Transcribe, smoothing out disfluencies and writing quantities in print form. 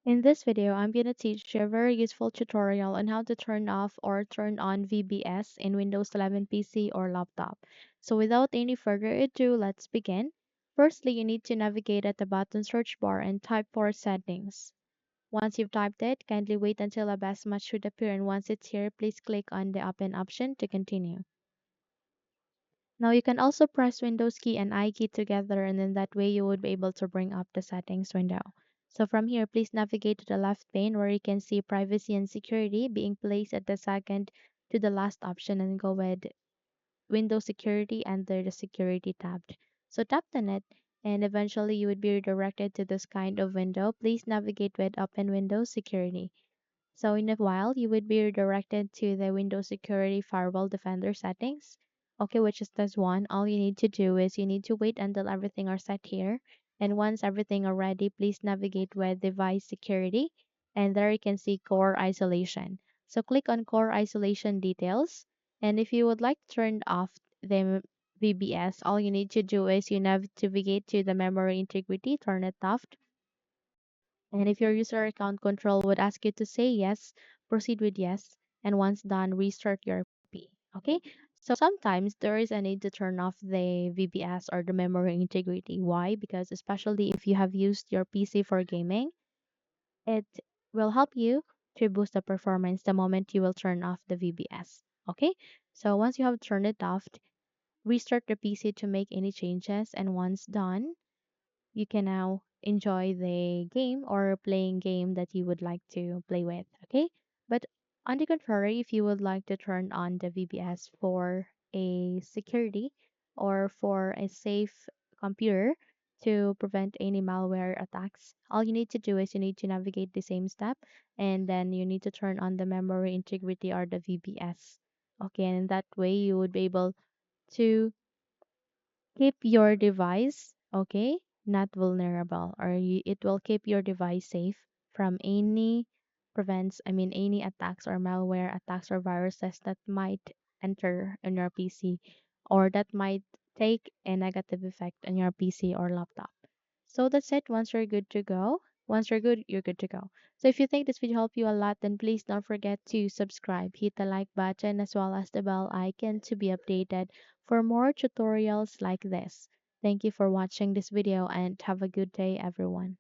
In this video, I'm going to teach you a very useful tutorial on how to turn off or turn on VBS in Windows 11 PC or laptop. So without any further ado, let's begin. Firstly, you need to navigate at the bottom search bar and type for settings. Once you've typed it, kindly wait until a best match should appear, and once it's here, please click on the open option to continue. Now you can also press Windows key and I key together, and then that way you would be able to bring up the settings window. So from here, please navigate to the left pane where you can see privacy and security being placed at the second to the last option, and go with Windows security under the security tab. So tap on it, and eventually you would be redirected to this kind of window. Please navigate with open Windows security. So in a while, you would be redirected to the Windows Security Firewall Defender settings. Okay, which is this one. All you need to do is you need to wait until everything are set here. And once everything are ready, please navigate with Device Security. And there you can see Core Isolation. So click on Core Isolation Details. And if you would like to turn off the VBS, all you need to do is you navigate to the Memory Integrity, turn it off. And if your user account control would ask you to say yes, proceed with yes. And once done, restart your P. Okay? So sometimes there is a need to turn off the VBS or the memory integrity. Why? Because especially if you have used your PC for gaming, it will help you to boost the performance the moment you will turn off the VBS. Okay? So once you have turned it off, restart the PC to make any changes. And once done, you can now enjoy the game or playing game that you would like to play with. Okay, but on the contrary, if you would like to turn on the VBS for a security or for a safe computer to prevent any malware attacks, all you need to do is you need to navigate the same step, and then you need to turn on the memory integrity or the VBS. Okay, and in that way you would be able to keep your device, okay, not vulnerable, or it will keep your device safe from any any attacks or malware attacks or viruses that might enter in your PC, or that might take a negative effect on your PC or laptop. So that's it. Once you're good to go, once you're good, you're good to go. So if you think this video helped you a lot, then please don't forget to subscribe, hit the like button as well as the bell icon to be updated for more tutorials like this. Thank you for watching this video and have a good day, everyone.